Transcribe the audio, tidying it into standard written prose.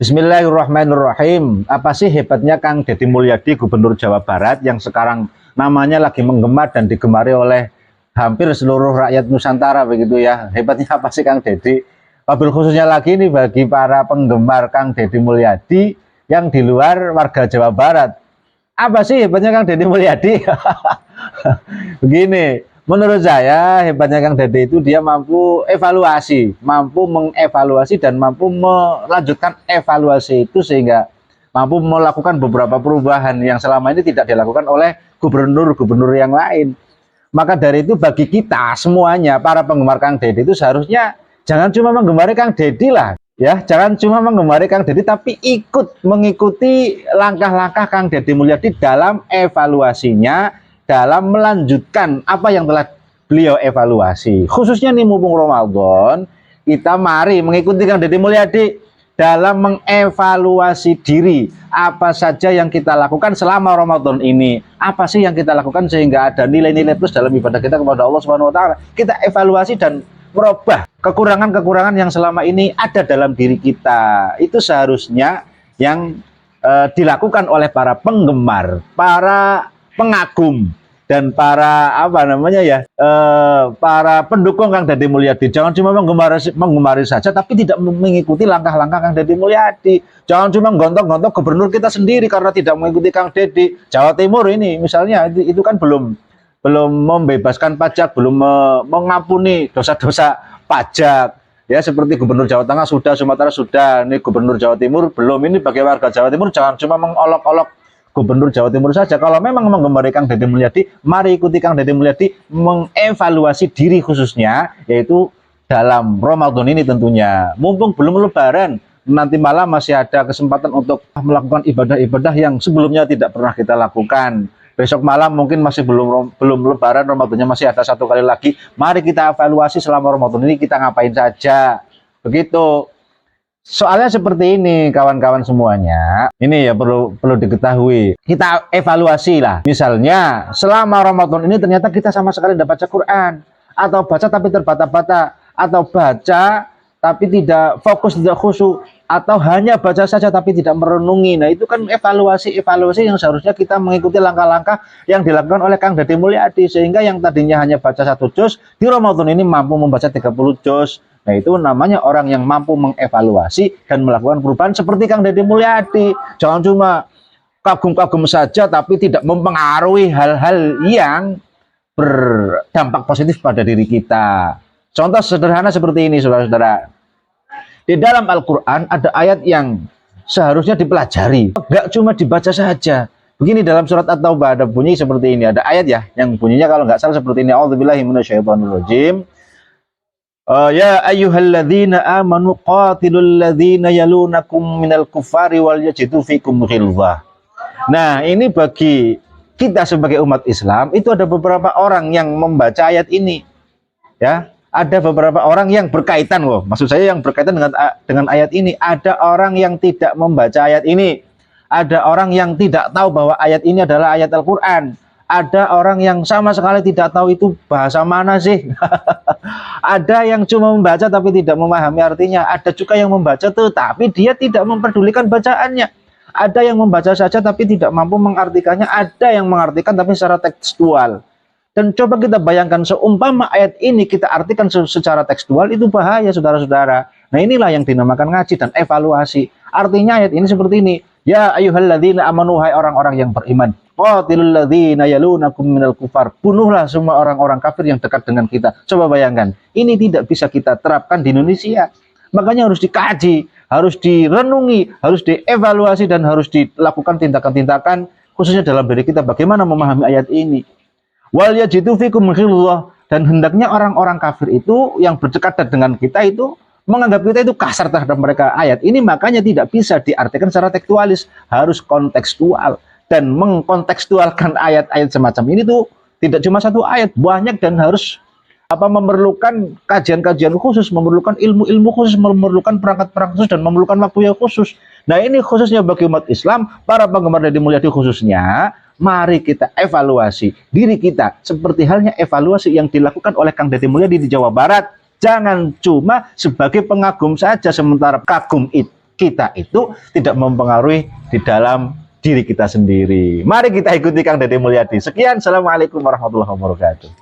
Bismillahirrahmanirrahim. Apa sih hebatnya Kang Deddy Mulyadi, Gubernur Jawa Barat yang sekarang namanya lagi menggema dan digemari oleh hampir seluruh rakyat Nusantara begitu ya. Hebatnya apa sih Kang Deddy? Wabil khususnya lagi nih bagi para penggemar Kang Deddy Mulyadi yang di luar warga Jawa Barat. Apa sih hebatnya Kang Deddy Mulyadi? Begini, menurut saya hebatnya Kang Deddy itu dia mampu evaluasi, mampu mengevaluasi dan mampu melanjutkan evaluasi itu sehingga mampu melakukan beberapa perubahan yang selama ini tidak dilakukan oleh gubernur-gubernur yang lain. Maka dari itu bagi kita semuanya para penggemar Kang Deddy itu seharusnya jangan cuma menggemari Kang Deddy lah, ya, jangan cuma menggemari Kang Deddy tapi ikut mengikuti langkah-langkah Kang Deddy Mulyadi dalam evaluasinya, dalam melanjutkan apa yang telah beliau evaluasi. Khususnya nih mumpung Ramadan, kita mari mengikuti Kang Deddy Mulyadi dalam mengevaluasi diri. Apa saja yang kita lakukan selama Ramadan ini? Apa sih yang kita lakukan sehingga ada nilai-nilai plus dalam ibadah kita kepada Allah Subhanahu wa taala? Kita evaluasi dan merubah kekurangan-kekurangan yang selama ini ada dalam diri kita. Itu seharusnya yang dilakukan oleh para penggemar, para pengagum dan para para pendukung Kang Deddy Mulyadi. Jangan cuma menggemari saja tapi tidak mengikuti langkah-langkah Kang Deddy Mulyadi. Jangan cuma gontok-gontok gubernur kita sendiri karena tidak mengikuti Kang Deddy. Jawa Timur ini misalnya itu kan belum membebaskan pajak, belum mengampuni dosa-dosa pajak. Ya, seperti Gubernur Jawa Tengah sudah, Sumatera sudah, ini Gubernur Jawa Timur belum. Ini bagi warga Jawa Timur jangan cuma mengolok-olok Gubernur Jawa Timur saja. Kalau memang menggemari Kang Deddy Mulyadi, mari ikuti Kang Deddy Mulyadi mengevaluasi diri khususnya, yaitu dalam Ramadan ini tentunya. Mumpung belum Lebaran, nanti malam masih ada kesempatan untuk melakukan ibadah-ibadah yang sebelumnya tidak pernah kita lakukan. Besok malam mungkin masih belum Lebaran, Ramadannya masih ada satu kali lagi. Mari kita evaluasi selama Ramadan ini kita ngapain saja. Begitu. Soalnya seperti ini kawan-kawan semuanya, ini ya perlu diketahui. Kita evaluasi lah. Misalnya selama Ramadan ini ternyata kita sama sekali tidak baca Quran, atau baca tapi terbata-bata, atau baca tapi tidak fokus, tidak khusyuk, atau hanya baca saja tapi tidak merenungi. Nah itu kan evaluasi yang seharusnya kita mengikuti langkah-langkah yang dilakukan oleh Kang Deddy Mulyadi, sehingga yang tadinya hanya baca 1 juz di Ramadan ini mampu membaca 30 juz. Nah itu namanya orang yang mampu mengevaluasi dan melakukan perubahan seperti Kang Deddy Mulyadi. Jangan cuma kagum-kagum saja tapi tidak mempengaruhi hal-hal yang berdampak positif pada diri kita. Contoh sederhana seperti ini, saudara-saudara. Di dalam Al-Quran ada ayat yang seharusnya dipelajari, nggak cuma dibaca saja. Begini dalam surat At-Taubah ada bunyi seperti ini, ada ayat ya yang bunyinya kalau nggak salah seperti ini. A'udzubillahi minasyaitonirrajim. Ya ayyuhalladzina amanu qatilul ladzina yalunakum minal kufari wal yajidu fikum ghilzah. Nah, ini bagi kita sebagai umat Islam itu ada beberapa orang yang membaca ayat ini. Ya, ada beberapa orang yang berkaitan loh. Maksud saya yang berkaitan dengan ayat ini. Ada orang yang tidak membaca ayat ini. Ada orang yang tidak tahu bahwa ayat ini adalah ayat Al-Qur'an. Ada orang yang sama sekali tidak tahu itu bahasa mana sih. Ada yang cuma membaca tapi tidak memahami artinya. Ada juga yang membaca tetapi dia tidak memperdulikan bacaannya. Ada yang membaca saja tapi tidak mampu mengartikannya. Ada yang mengartikan tapi secara tekstual. Dan coba kita bayangkan seumpama ayat ini kita artikan secara tekstual, itu bahaya saudara-saudara. Nah inilah yang dinamakan ngaji dan evaluasi. Artinya ayat ini seperti ini. Ya ayyuhalladzina amanu, hai orang-orang yang beriman. Qatilul ladzina yalunakum minal kufar. Bunuhlah semua orang-orang kafir yang dekat dengan kita. Coba bayangkan, ini tidak bisa kita terapkan di Indonesia. Makanya harus dikaji, harus direnungi, harus dievaluasi dan harus dilakukan tindakan-tindakan khususnya dalam diri kita bagaimana memahami ayat ini. Wal yajidu fikum ghilzah, dan hendaknya orang-orang kafir itu yang berdekatan dengan kita itu menganggap kita itu kasar terhadap mereka. Ayat ini makanya tidak bisa diartikan secara tekstualis, harus kontekstual. Dan mengkontekstualkan ayat-ayat semacam ini tuh tidak cuma satu ayat, banyak, dan harus memerlukan kajian-kajian khusus, memerlukan ilmu-ilmu khusus, memerlukan perangkat-perangkat khusus, dan memerlukan waktu yang khusus. Nah ini khususnya bagi umat Islam, para penggemar Deddy Mulyadi khususnya, mari kita evaluasi diri kita seperti halnya evaluasi yang dilakukan oleh Kang Deddy Mulyadi di Jawa Barat. Jangan cuma sebagai pengagum saja, sementara kagum itu kita itu tidak mempengaruhi di dalam diri kita sendiri. Mari kita ikuti Kang Deddy Mulyadi. Sekian, assalamualaikum warahmatullahi wabarakatuh.